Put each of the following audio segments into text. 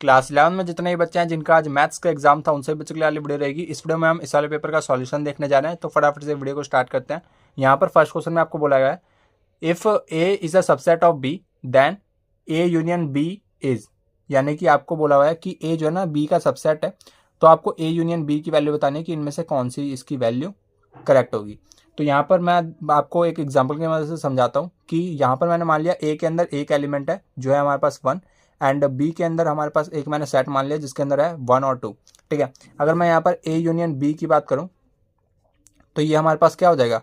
Class 11 में जितने भी बच्चे हैं जिनका आज मैथ्स का एग्जाम था उनसे बच्चों के लिए वाली वीडियो रहेगी। इस वीडियो में हम इस वाले पेपर का सॉल्यूशन देखने जा रहे हैं, तो फटाफट से वीडियो को स्टार्ट करते हैं। यहाँ पर फर्स्ट क्वेश्चन में आपको बोला गया है, if A is a subset of B then A union B is, यानी कि आपको बोला हुआ है कि ए जो है ना बी का सबसेट है, तो आपको ए यूनियन बी की वैल्यू बतानी है कि इनमें से कौन सी इसकी वैल्यू करेक्ट होगी। तो यहाँ पर मैं आपको एक एग्जांपल की मदद से समझाता हूँ कि यहाँ पर मैंने मान लिया ए के अंदर एक एलिमेंट है जो है हमारे पास 1, एंड बी के अंदर हमारे पास एक मैंने सेट मान लिया जिसके अंदर है 1 और 2। ठीक है, अगर मैं यहाँ पर ए यूनियन बी की बात करूँ तो ये हमारे पास क्या हो जाएगा,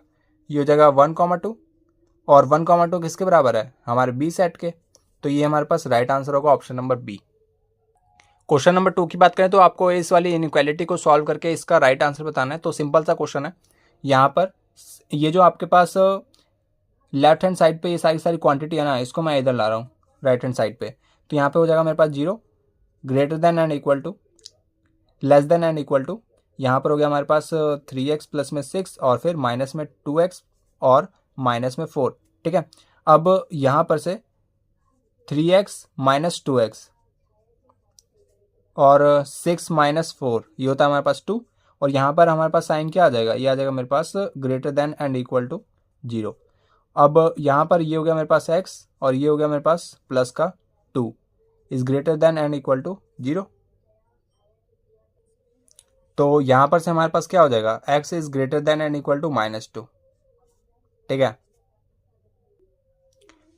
ये हो जाएगा 1,2, और 1,2 किसके बराबर है, हमारे बी सेट के। तो ये हमारे पास राइट आंसर होगा option number B. Question number 2 की बात करें तो आपको इस वाली इनइक्वालिटी को सॉल्व करके इसका राइट आंसर बताना है। तो सिंपल सा क्वेश्चन है, यहाँ पर ये जो आपके पास लेफ्ट हैंड साइड पे ये सारी क्वांटिटी है ना, इसको मैं इधर ला रहा हूँ राइट हैंड साइड पे। तो यहाँ पे हो जाएगा मेरे पास 0, greater than and equal to, less than and equal to, यहाँ पर हो गया हमारे पास 3x प्लस में 6 और फिर माइनस में 2x और माइनस में 4। ठीक है, अब यहाँ पर से 3x माइनस 2x और 6 माइनस 4 ये होता है हमारे पास 2, और यहाँ पर हमारे पास साइन क्या आ जाएगा, ये आ जाएगा मेरे पास greater than and equal to 0। अब यहाँ पर ये हो गया मेरे पास x और ये हो गया मेरे पास प्लस का 2 is greater than and equal to 0। तो यहाँ पर से हमारे पास क्या हो जाएगा, x is greater than and equal to -2। ठीक है,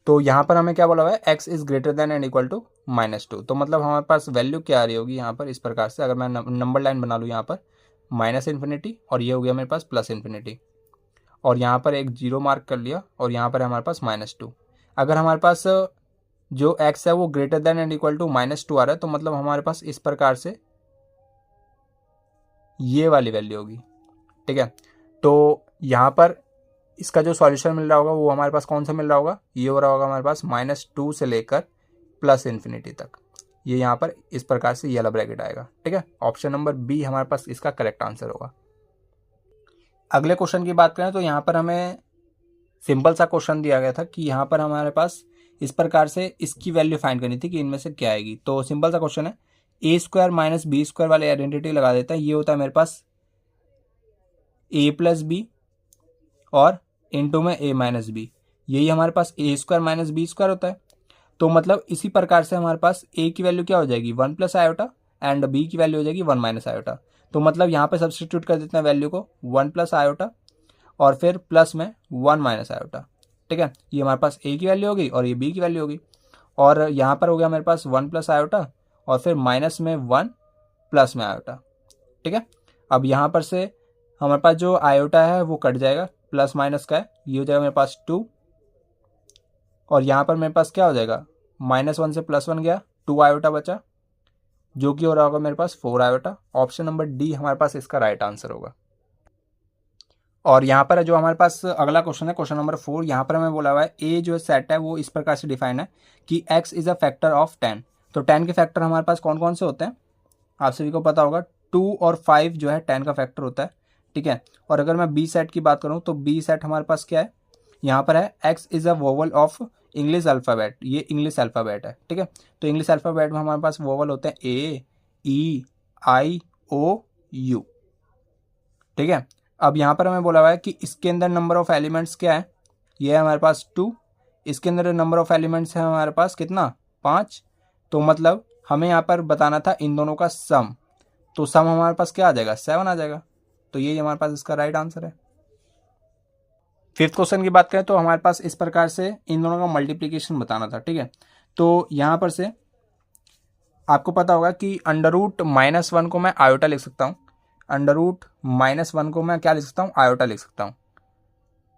तो यहाँ पर हमें क्या बोला हुआ है, x is greater than and equal to -2। तो मतलब हमारे पास वैल्यू क्या आ रही होगी यहाँ पर इस प्रकार से, अगर मैं नंबर लाइन बना लूँ यहाँ पर -इन्फिनिटी और ये हो गया मेरे पास +इन्फिनिटी, और यहाँ पर एक 0 मार्क कर लिया और यहाँ पर हमारे पास -2। अगर हमारे पास जो x है वो greater than and equal to -2 आ रहा है, तो मतलब हमारे पास इस प्रकार से ये वाली वैल्यू होगी। ठीक है, तो यहाँ पर इसका जो सॉल्यूशन मिल रहा होगा वो हमारे पास कौन सा मिल रहा होगा, ये हो रहा होगा हमारे पास -2 से लेकर +इन्फिनिटी तक। ये यहाँ पर इस प्रकार से ये वाला ब्रैकेट आएगा। ठीक है, ऑप्शन नंबर बी हमारे पास इसका करेक्ट आंसर होगा। अगले क्वेश्चन की बात करें तो यहाँ पर हमें सिंपल सा क्वेश्चन दिया गया था कि यहाँ पर हमारे पास इस प्रकार से इसकी वैल्यू फाइंड करनी थी कि इनमें से क्या आएगी। तो सिंपल सा क्वेश्चन है, a² माइनस b² वाले आइडेंटिटी लगा देता है। ये होता है मेरे पास a प्लस बी और इनटू में a माइनस बी, यही हमारे पास a² माइनस b² होता है। तो मतलब इसी प्रकार से हमारे पास a की वैल्यू क्या हो जाएगी 1 प्लस आयोटा एंड b की वैल्यू हो जाएगी 1 माइनस आयोटा। तो मतलब यहाँ पे सब्सटीट्यूट कर देते हैं वैल्यू को 1 प्लस आयोटा और फिर प्लस में 1 माइनस आयोटा। ठीक है, ये हमारे पास a की वैल्यू होगी और ये b की वैल्यू होगी, और यहाँ पर हो गया मेरे पास 1 प्लस आयोटा और फिर माइनस में 1 प्लस में आयोटा। ठीक है, अब यहाँ पर से हमारे पास जो आयोटा है वो कट जाएगा, प्लस माइनस का है, ये हो जाएगा मेरे पास 2, और यहाँ पर मेरे पास क्या हो जाएगा, -1 से +1 गया, 2 आयोटा बचा जो कि हो रहा होगा मेरे पास 4 आयोटा। ऑप्शन नंबर डी हमारे पास इसका राइट आंसर होगा। और यहाँ पर जो हमारे पास अगला क्वेश्चन है, क्वेश्चन नंबर 4, यहाँ पर हमें बोला हुआ है ए जो सेट है वो इस प्रकार से डिफाइन है कि x is a factor of 10। तो 10 के फैक्टर हमारे पास कौन कौन से होते हैं, आप सभी को पता होगा 2 और 5 जो है 10 का फैक्टर होता है। ठीक है, और अगर मैं बी सेट की बात करूँ तो बी सेट हमारे पास क्या है, यहाँ पर है x is a vowel of English alphabet, ये इंग्लिश अल्फ़ाबेट है। ठीक है, तो इंग्लिश अल्फ़ाबेट में हमारे पास वोवल होते हैं ए, ई, आई, ओ, यू। ठीक है, अब यहाँ पर हमें बोला हुआ है कि इसके अंदर नंबर ऑफ एलिमेंट्स क्या है, ये है हमारे पास 2, इसके अंदर नंबर ऑफ एलिमेंट्स है हमारे पास कितना 5। तो मतलब हमें यहाँ पर बताना था इन दोनों का सम, तो सम हमारे पास क्या आ जाएगा 7 आ जाएगा। तो यही हमारे पास इसका राइट आंसर है। फिफ्थ क्वेश्चन की बात करें तो हमारे पास इस प्रकार से इन दोनों का मल्टीप्लीकेशन बताना था। ठीक है, तो यहाँ पर से आपको पता होगा कि √-1 को मैं आयोटा लिख सकता हूँ, √-1 को मैं क्या लिख सकता हूँ, आयोटा लिख सकता हूँ।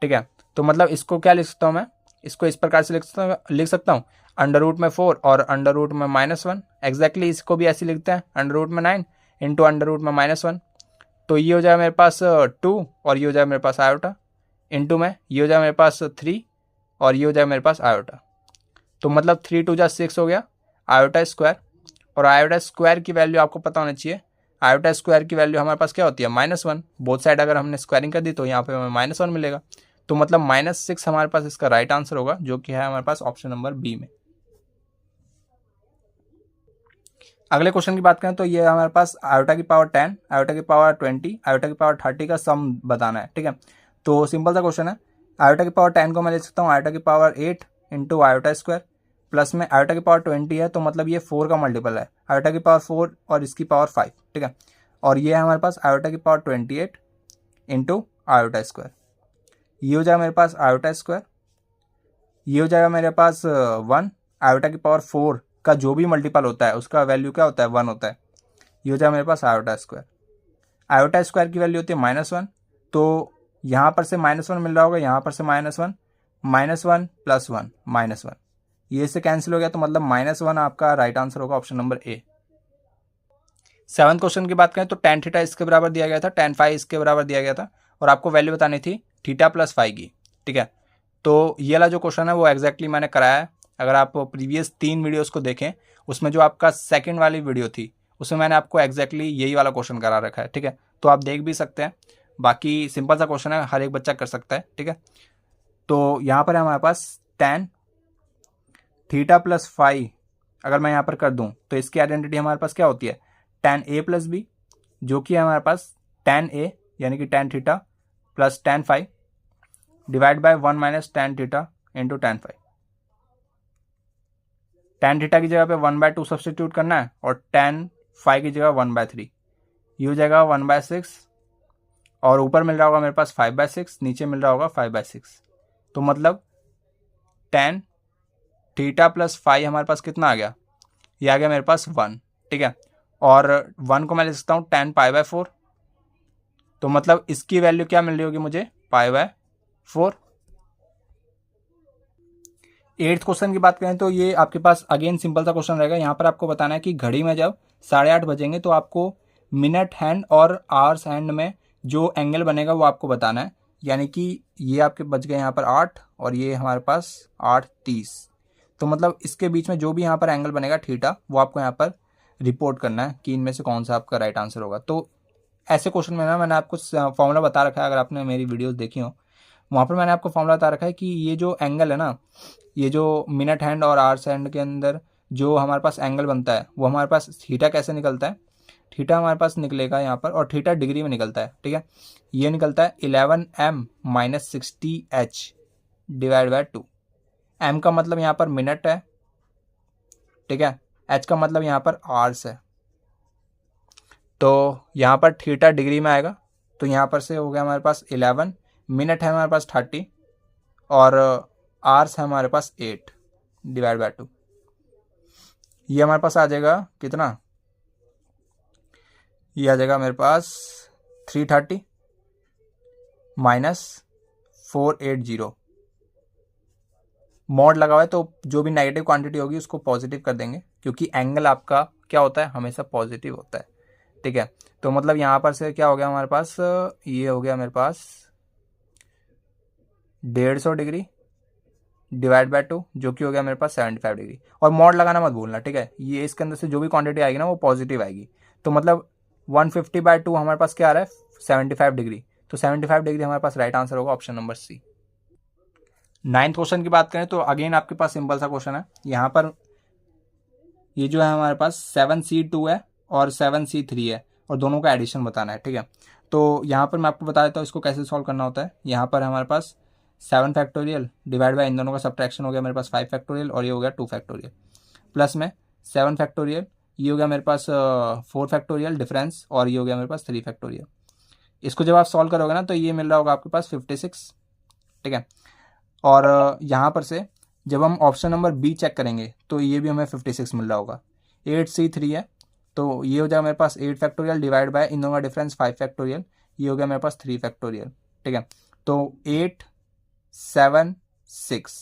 ठीक है, तो मतलब इसको क्या लिख सकता हूँ मैं, इसको इस प्रकार से लिख सकता हूँ √4 और √-1 एग्जैक्टली इसको भी ऐसे लिखते हैं √9 इंटू √-1। तो ये हो जाएगा मेरे पास 2 और ये हो जाएगा मेरे पास आयोटा, इंटू में ये हो जाएगा मेरे पास 3 और ये हो जाएगा मेरे पास आयोटा। तो मतलब 3 2 जा 6 हो गया आयोटा स्क्वायर, और आयोटा स्क्वायर की वैल्यू आपको पता होना चाहिए, आयोटा स्क्वायर की वैल्यू हमारे पास क्या होती है -1। बोथ साइड अगर हमने स्क्वायरिंग कर दी तो यहाँ पे हमें -1 मिलेगा। तो मतलब -6 हमारे पास इसका राइट आंसर होगा, जो कि है हमारे पास ऑप्शन नंबर बी में। अगले क्वेश्चन की बात करें तो ये हमारे पास आयोटा की पावर 10, आयोटा की पावर 20, आयोटा की पावर 30 का सम बताना है, ठीक है। तो सिंपल सा क्वेश्चन है। आयोटा की पावर 10 को मैं लिख सकता हूँ आयोटा की power 8 into iota square, plus में आयोटा की पावर 20 है तो मतलब ये 4 का मल्टीपल है, आयोटा की पावर 4 और इसकी पावर 5, ठीक है। और ये है हमारे पास आयोटा की पावर 28 इंटू आयोटा स्क्वायर। ये हो जाएगा मेरे पास आयोटा स्क्वायर, ये हो जाएगा मेरे पास 1, आयोटा की पावर 4 का जो भी मल्टीपल होता है उसका वैल्यू क्या होता है, 1 होता है। ये हो जाएगा मेरे पास आयोटा स्क्वायर। आयोटा स्क्वायर की वैल्यू होती है -1, तो यहाँ पर से -1 मिल रहा होगा, यहाँ पर से -1, -1 + 1 -1, ये इससे कैंसिल हो गया तो मतलब -1 आपका राइट आंसर होगा, ऑप्शन नंबर ए। 7th क्वेश्चन की बात करें तो tan थीटा इसके बराबर दिया गया था, tan फाई इसके बराबर दिया गया था और आपको वैल्यू बतानी थी थीटा प्लस फाई की, ठीक है। तो ये वाला जो क्वेश्चन है वो एग्जैक्टली मैंने कराया है। अगर आप प्रीवियस 3 वीडियोस को देखें, उसमें जो आपका सेकंड वाली वीडियो थी उसमें मैंने आपको एग्जैक्टली यही वाला क्वेश्चन करा रखा है, ठीक है। तो आप देख भी सकते हैं, बाकी सिंपल सा क्वेश्चन है, हर एक बच्चा कर सकता है, ठीक है। तो यहाँ पर है हमारे पास tan थीटा प्लस फाई, अगर मैं यहाँ पर कर दूँ तो इसकी आइडेंटिटी हमारे पास क्या होती है, tan a प्लस बी, जो कि है हमारे पास tan a यानी कि tan theta plus tan phi divide by 1 minus tan theta into tan phi. tan theta की जगह पे 1/2 सब्सटीट्यूट करना है और tan फाई की जगह 1/3, ये हो जाएगा 1/6 और ऊपर मिल रहा होगा मेरे पास 5/6, नीचे मिल रहा होगा 5/6। तो मतलब tan थीटा प्लस फाई हमारे पास कितना आ गया, ये आ गया मेरे पास 1, ठीक है। और 1 को मैं लिख सकता हूँ tan π/4, तो मतलब इसकी वैल्यू क्या मिल रही होगी मुझे, π/4। 8th क्वेश्चन की बात करें तो ये आपके पास अगेन सिंपल सा क्वेश्चन रहेगा। यहाँ पर आपको बताना है कि घड़ी में जब 8:30 बजेंगे तो आपको मिनट हैंड और आवर्स हैंड में जो एंगल बनेगा वो आपको बताना है। यानी कि ये आपके बज गए यहाँ पर 8 और ये हमारे पास 8:30, तो मतलब इसके बीच में जो भी यहाँ पर एंगल बनेगा थीटा, वो आपको यहाँ पर रिपोर्ट करना है कि इनमें से कौन सा आपका राइट आंसर होगा। तो ऐसे क्वेश्चन में ना मैंने आपको फॉर्मूला बता रखा है, अगर आपने मेरी वीडियोस देखी हो वहाँ पर मैंने आपको फॉर्मूला बता रखा है कि ये जो एंगल है ना, ये जो मिनट हैंड और आवर्स हैंड के अंदर जो हमारे पास एंगल बनता है वो हमारे पास थीटा कैसे निकलता है, थीटा हमारे पास निकलेगा यहाँ पर, और थीटा डिग्री में निकलता है, ठीक है। ये निकलता है 11m - 60h divide by 2। m का मतलब यहाँ पर मिनट है, ठीक है, h का मतलब यहाँ पर आवर्स है। तो यहाँ पर थीटा डिग्री में आएगा, तो यहाँ पर से हो गया हमारे पास 11, मिनट है हमारे पास 30 और आवर्स है हमारे पास 8 डिवाइड बाय 2। ये हमारे पास आ जाएगा कितना, ये आ जाएगा मेरे पास 330 - 480। मॉड लगा हुआ है तो जो भी नेगेटिव क्वांटिटी होगी उसको पॉजिटिव कर देंगे, क्योंकि एंगल आपका क्या होता है, हमेशा पॉजिटिव होता है, ठीक है। तो मतलब यहाँ पर से क्या हो गया हमारे पास, ये हो गया मेरे पास 150 डिग्री डिवाइड बाय 2, जो कि हो गया मेरे पास 75 डिग्री। और मॉड लगाना मत भूलना, ठीक है। ये इसके अंदर से जो भी क्वांटिटी आएगी ना वो पॉजिटिव आएगी। तो मतलब 150/2 हमारे पास क्या आ रहा है, 75 डिग्री। तो 75 डिग्री हमारे पास राइट आंसर होगा, option number C. 9th question की बात करें तो अगेन आपके पास सिंपल सा क्वेश्चन है। यहाँ पर ये जो है हमारे पास 7c2 है और 7c3 है और दोनों का एडिशन बताना है, ठीक है। तो यहाँ पर मैं आपको बता देता हूँ इसको कैसे सॉल्व करना होता है। यहाँ पर हमारे पास 7 फैक्टोरियल डिवाइड बाय इन दोनों का सब्ट्रैक्शन हो गया मेरे पास 5 फैक्टोरियल और ये हो गया 2 फैक्टोरियल, प्लस में 7 फैक्टोरियल, ये हो गया मेरे पास 4 फैक्टोरियल डिफरेंस और ये हो गया मेरे पास 3 फैक्टोरियल। इसको जब आप सॉल्व करोगे ना तो ये मिल रहा होगा आपके पास 56, ठीक है। और यहाँ पर से जब हम ऑप्शन नंबर बी चेक करेंगे तो ये भी हमें 56 मिल रहा होगा। 8c3 है तो ये हो जाएगा मेरे पास 8 फैक्टोरियल डिवाइड बाय इन दोनों का डिफरेंस 5 फैक्टोरियल, ये हो गया मेरे पास 3 फैक्टोरियल, ठीक है। तो 8 7 6,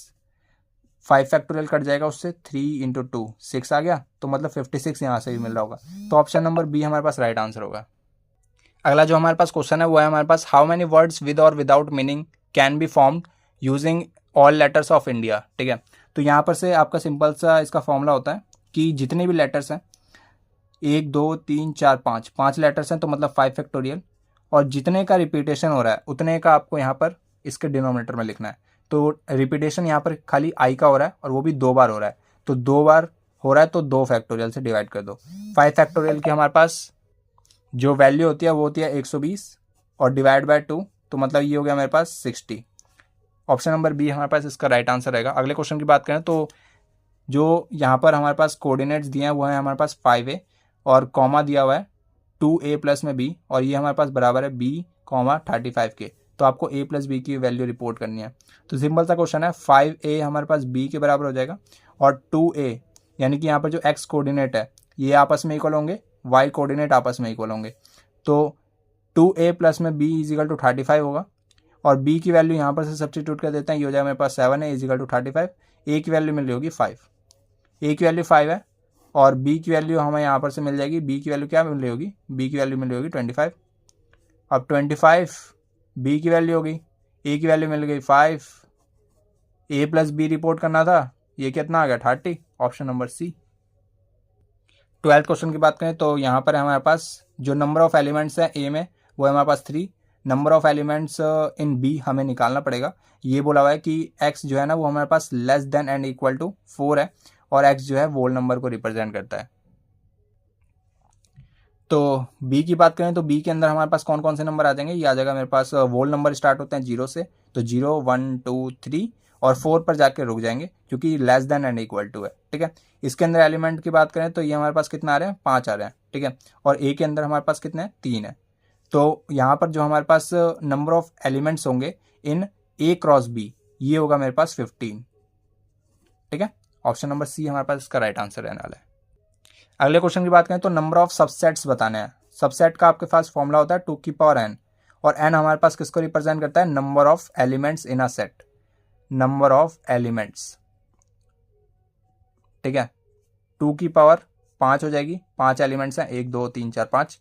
5 फैक्टोरियल कट जाएगा उससे, 3 × 2 6 आ गया, तो मतलब 56 यहाँ से भी मिल रहा होगा। तो ऑप्शन नंबर बी हमारे पास राइट आंसर होगा। अगला जो हमारे पास क्वेश्चन है वो है हमारे पास हाउ मेनी वर्ड्स विद और without meaning can be formed using all letters of India, ठीक है। तो यहाँ पर से आपका सिंपल सा इसका फॉर्मूला होता है कि जितने भी लेटर्स हैं 1 2 3 4 5 लेटर्स हैं तो मतलब 5 फैक्टोरियल, और जितने का रिपीटेशन हो रहा है उतने का आपको यहाँ पर इसके डिनोमिनेटर में लिखना है। तो रिपीटेशन यहाँ पर खाली आई का हो रहा है और वो भी 2 बार हो रहा है, तो 2 बार हो रहा है तो 2 फैक्टोरियल से डिवाइड कर दो। 5 फैक्टोरियल की हमारे पास जो वैल्यू होती है वो होती है 120 और डिवाइड बाय 2, तो मतलब ये हो गया मेरे पास 60। ऑप्शन नंबर बी हमारे पास इसका राइट आंसर रहेगा। अगले क्वेश्चन की बात करें तो जो यहाँ पर हमारे पास कोऑर्डिनेट्स दिए हैं वो है हमारे पास 5a और कॉमा दिया हुआ है 2a प्लस में b, और ये हमारे पास बराबर है b कॉमा 35 के। तो आपको a प्लस बी की वैल्यू रिपोर्ट करनी है। तो सिंपल सा क्वेश्चन है, 5a हमारे पास b के बराबर हो जाएगा और 2a यानी कि यहाँ पर जो x कोऑर्डिनेट है ये आपस में इक्वल होंगे, y कोऑर्डिनेट आपस में इक्वल होंगे। तो 2a प्लस में b इज इक्वल टू 35 होगा और b की वैल्यू यहाँ पर से सब्स्टिट्यूट कर देते हैं, ये हो जाएगा मेरे पास 7 है इज इक्वल टू 35। a की वैल्यू मिल रही होगी 5, a की वैल्यू 5 है और b की वैल्यू हमें यहाँ पर से मिल जाएगी, b की वैल्यू क्या मिल रही होगी, b की वैल्यू मिल रही होगी 25। अब 25 b की वैल्यू होगी, a की वैल्यू मिल गई 5, a प्लस बी रिपोर्ट करना था, ये कितना आ गया 30, ऑप्शन नंबर सी। 12th क्वेश्चन की बात करें तो यहाँ पर हमारे पास जो नंबर ऑफ एलिमेंट्स है a में वो है हमारे पास 3, number of elements in b हमें निकालना पड़ेगा। ये बोला हुआ है कि x जो है ना वो हमारे पास less than and equal to 4 है और x जो है वोल नंबर को रिप्रेजेंट करता है। तो b की बात करें तो b के अंदर हमारे पास कौन कौन से नंबर आ जाएंगे, ये आ जाएगा मेरे पास वोल नंबर स्टार्ट होते हैं 0 से, तो 0 1 2 3 और 4 पर जाके रुक जाएंगे क्योंकि less than and equal to है। ठीक है, इसके अंदर एलिमेंट की बात करें तो ये हमारे पास कितना आ रहे हैं 5 आ रहे हैं। ठीक है, और a के अंदर हमारे पास कितने हैं 3 है। तो यहाँ पर जो हमारे पास नंबर ऑफ एलिमेंट्स होंगे इन a क्रॉस b ये होगा मेरे पास 15। ठीक है, ऑप्शन नंबर सी हमारे पास इसका राइट आंसर रहने वाला है। अगले क्वेश्चन की बात करें तो नंबर ऑफ सबसेट्स बताने हैं। सबसेट का आपके पास फॉर्मूला होता है 2 की पावर n और n हमारे पास किसको रिप्रेजेंट करता है, number of elements in a set, number of elements. ठीक है, 2 की पावर 5 हो जाएगी, 5 एलिमेंट्स हैं 1 2 3 4 5,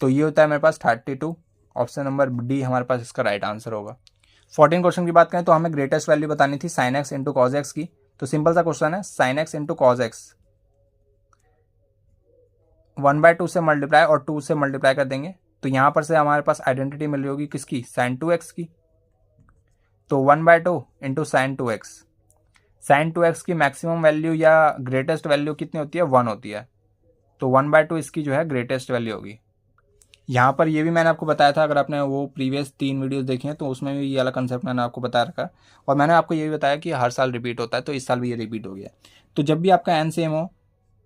तो ये होता है मेरे पास 32। ऑप्शन नंबर डी हमारे पास इसका राइट आंसर होगा। 14 क्वेश्चन की बात करें तो हमें ग्रेटेस्ट वैल्यू बतानी थी sine x into cos x की। तो सिंपल सा क्वेश्चन है, sine x into cos x 1/2 से मल्टीप्लाई और 2 से मल्टीप्लाई कर देंगे, तो यहाँ पर से हमारे पास आइडेंटिटी मिल रही होगी किसकी, साइन 2x की। तो 1/2 into sine 2x, sign 2x की मैक्सिमम वैल्यू या ग्रेटेस्ट वैल्यू कितनी होती है 1 होती है, तो 1/2 इसकी जो है ग्रेटेस्ट वैल्यू होगी। यहाँ पर ये भी मैंने आपको बताया था, अगर आपने वो प्रीवियस 3 वीडियोस देखी हैं तो उसमें भी ये वाला कंसेप्ट मैंने आपको बता रखा है और मैंने आपको ये भी बताया कि हर साल रिपीट होता है, तो इस साल भी ये रिपीट हो गया। तो जब भी आपका एन सेम हो,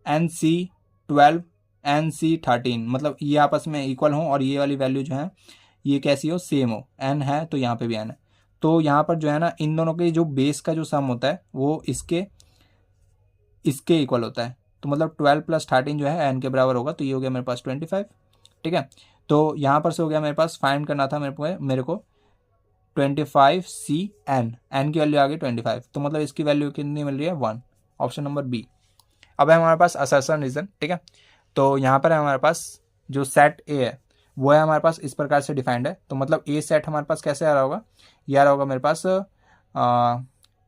NC12 NC13 मतलब ये आपस में इक्वल हो और ये वाली वैल्यू जो है ये कैसी हो, सेम हो, n है तो यहाँ पे भी n है, तो यहाँ पर जो है ना इन दोनों के जो बेस का जो सम होता है वो इसके इक्वल होता है। तो मतलब 12 + 13 जो है n के बराबर होगा, तो ये हो गया मेरे पास 25। ठीक है, तो यहाँ पर से हो गया मेरे पास, फाइंड करना था मेरे को 25C n की वैल्यू आ गई 25, तो मतलब इसकी वैल्यू कितनी मिल रही है 1, ऑप्शन नंबर बी। अब है हमारे पास असर्शन रीजन। ठीक है, तो यहाँ पर है हमारे पास जो सेट ए है वो है हमारे पास इस प्रकार से डिफाइंड है, तो मतलब ए सेट हमारे पास कैसे आ रहा होगा, ये आ रहा होगा मेरे पास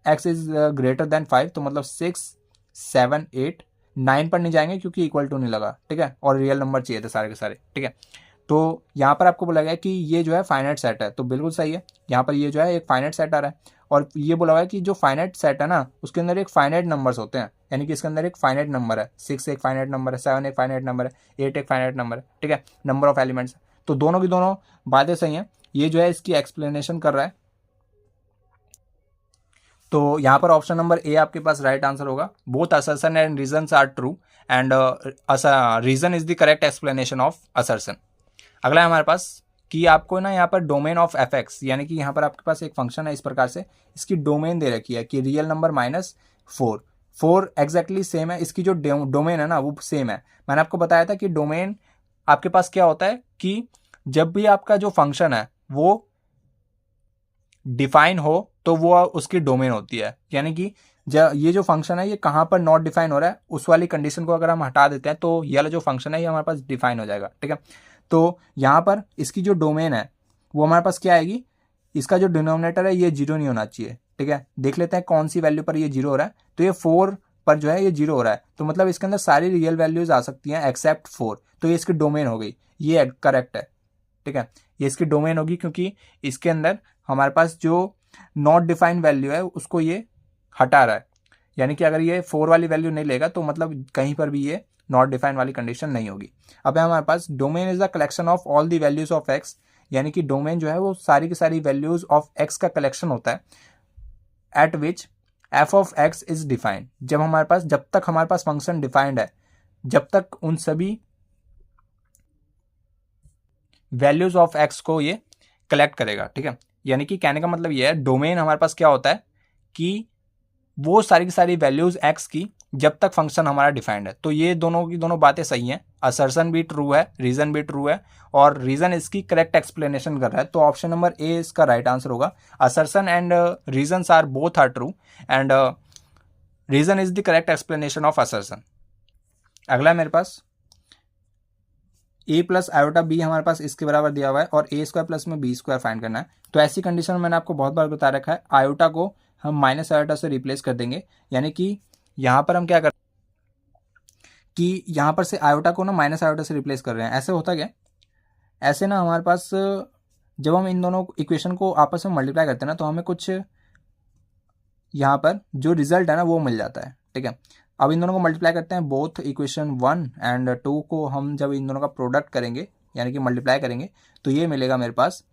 x इज ग्रेटर देन 5, तो मतलब 6 7 8 9 पर नहीं जाएंगे क्योंकि इक्वल टू नहीं लगा। ठीक है, और रियल नंबर चाहिए थे सारे के सारे। ठीक है, तो यहाँ पर आपको बोला गया कि ये जो है फाइनाइट सेट है, तो बिल्कुल सही है, यहाँ पर ये जो है एक फाइनाइट सेट आ रहा है और ये बोला हुआ है कि जो फाइनाइट सेट है ना उसके अंदर एक फाइनाइट नंबर्स होते हैं, यानी कि इसके अंदर एक फाइनाइट नंबर है, 6 एक फाइनाइट नंबर है, 7 एक फाइनाइट नंबर है, 8 एक फाइनाइट नंबर है। ठीक है, नंबर ऑफ एलिमेंट्स, तो दोनों की दोनों बातें सही हैं। ये जो है इसकी एक्सप्लेनेशन कर रहा है, तो यहाँ पर ऑप्शन नंबर ए आपके पास राइट आंसर होगा। Both assertion and reasons are true and reason is the correct explanation of assertion. अगला है हमारे पास कि आपको ना यहाँ पर डोमेन ऑफ एफ एक्स, यानी कि यहाँ पर आपके पास एक फंक्शन है इस प्रकार से, इसकी डोमेन दे रखी है कि रियल नंबर -4 एग्जैक्टली सेम है, इसकी जो डोमेन है ना वो सेम है। मैंने आपको बताया था कि डोमेन आपके पास क्या होता है कि जब भी आपका जो फंक्शन है वो डिफाइन हो तो वो उसकी डोमेन होती है, यानी कि ये जो फंक्शन है ये कहाँ पर नॉट डिफाइन हो रहा है उस वाली कंडीशन को अगर हम हटा देते हैं तो ये वाला जो फंक्शन है ये हमारे पास डिफाइन हो जाएगा। ठीक है, तो यहाँ पर इसकी जो डोमेन है वो हमारे पास क्या आएगी, इसका जो डिनोमिनेटर है ये 0 नहीं होना चाहिए। ठीक है, देख लेते हैं कौन सी वैल्यू पर ये 0 हो रहा है, तो ये 4 पर जो है ये 0 हो रहा है, तो मतलब इसके अंदर सारी रियल वैल्यूज आ सकती हैं एक्सेप्ट 4, तो ये इसकी डोमेन हो गई, ये करेक्ट है। ठीक है, ये इसकी डोमेन होगी क्योंकि इसके अंदर हमारे पास जो नॉट डिफाइंड वैल्यू है उसको ये हटा रहा है। यानी कि अगर ये 4 वाली वैल्यू नहीं लेगा तो मतलब कहीं पर भी ये नॉट डिफाइंड वाली कंडीशन नहीं होगी। अब है हमारे पास domain is the collection of all the values of x, यानी कि डोमेन जो है वो सारी की सारी वैल्यूज ऑफ एक्स का कलेक्शन होता है at which f of x is defined. जब तक हमारे पास फंक्शन डिफाइंड है, जब तक उन सभी वैल्यूज ऑफ एक्स को ये कलेक्ट करेगा, ठीक है। यानी कि कहने का मतलब ये है डोमेन हमारे पास क्या होता है कि वो सारी की सारी वैल्यूज एक्स की जब तक फंक्शन हमारा डिफाइंड है। तो ये दोनों की दोनों बातें सही हैं, असर्शन भी ट्रू है, रीजन भी ट्रू है, और रीजन इसकी करेक्ट एक्सप्लेनेशन कर रहा है। तो ऑप्शन नंबर ए इसका राइट आंसर होगा। Assertion and reasons are both are true and reason is the correct explanation of assertion. अगला है मेरे पास a प्लस आयोटा बी हमारे पास इसके बराबर दिया हुआ है और a स्क्वायर प्लस में b स्क्वायर फाइंड करना है। तो ऐसी कंडीशन में मैंने आपको बहुत बार बता रखा है, आयोटा को हम माइनस आयोटा से रिप्लेस कर देंगे। यानी कि यहाँ पर हम क्या कर कि यहाँ पर से आयोटा को ना माइनस आयोटा से रिप्लेस कर रहे हैं। ऐसे होता क्या, ऐसे ना हमारे पास जब हम इन दोनों इक्वेशन को आपस में मल्टीप्लाई करते हैं ना तो हमें कुछ यहाँ पर जो रिजल्ट है ना वो मिल जाता है, ठीक है। अब इन दोनों को मल्टीप्लाई करते हैं, बोथ इक्वेशन 1 एंड 2 को हम जब इन दोनों का प्रोडक्ट करेंगे यानी कि मल्टीप्लाई करेंगे तो ये मिलेगा मेरे पास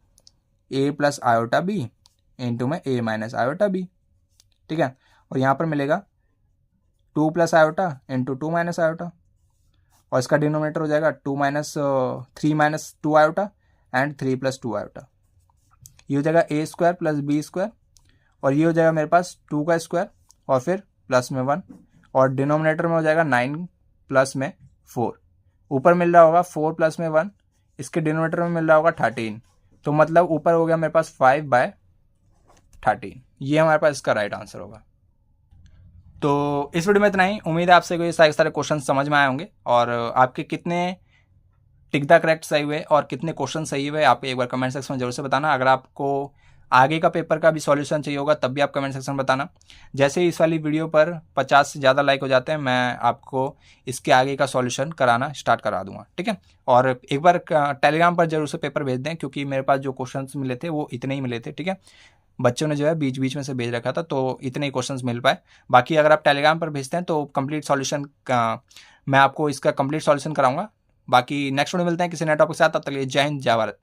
a plus iota b into में a माइनस आयोटा बी, ठीक है। और यहाँ पर मिलेगा 2 plus iota into 2 minus iota, और इसका डिनोमिनेटर हो जाएगा 3 minus 2 iota and 3 plus 2 iota. ये हो जाएगा a square plus b square, और ये हो जाएगा मेरे पास 2 का स्क्वायर और फिर प्लस में 1, और डिनोमिनेटर में हो जाएगा 9 प्लस में 4। ऊपर मिल रहा होगा 4 प्लस में 1, इसके डिनोमिनेटर में मिल रहा होगा 13। तो मतलब ऊपर हो गया मेरे पास 5/13। ये हमारे पास इसका राइट आंसर होगा। तो इस वीडियो में इतना ही। उम्मीद है आपसे कोई सारे क्वेश्चन समझ में आए होंगे और आपके कितने टिक द करेक्ट सही हुए और कितने क्वेश्चन सही हुए आप एक बार कमेंट सेक्शन में जरूर से बताना। अगर आपको आगे का पेपर का भी सॉल्यूशन चाहिए होगा तब भी आप कमेंट सेक्शन में बताना। जैसे ही इस वाली वीडियो पर 50 से ज़्यादा लाइक हो जाते हैं मैं आपको इसके आगे का सॉल्यूशन कराना स्टार्ट करा दूंगा, ठीक है। और एक बार टेलीग्राम पर जरूर से पेपर भेज दें, क्योंकि मेरे पास जो क्वेश्चन मिले थे वो इतने ही मिले थे, ठीक है। बच्चों ने जो है बीच बीच में से भेज रखा था तो इतने ही क्वेश्चंस मिल पाए। बाकी अगर आप टेलीग्राम पर भेजते हैं तो कंप्लीट सॉल्यूशन मैं आपको इसका कंप्लीट सॉल्यूशन कराऊंगा। बाकी नेक्स्ट वीडियो मिलते हैं किसी नए टॉपिक के साथ, तब तक के लिए जय हिंद जय भारत।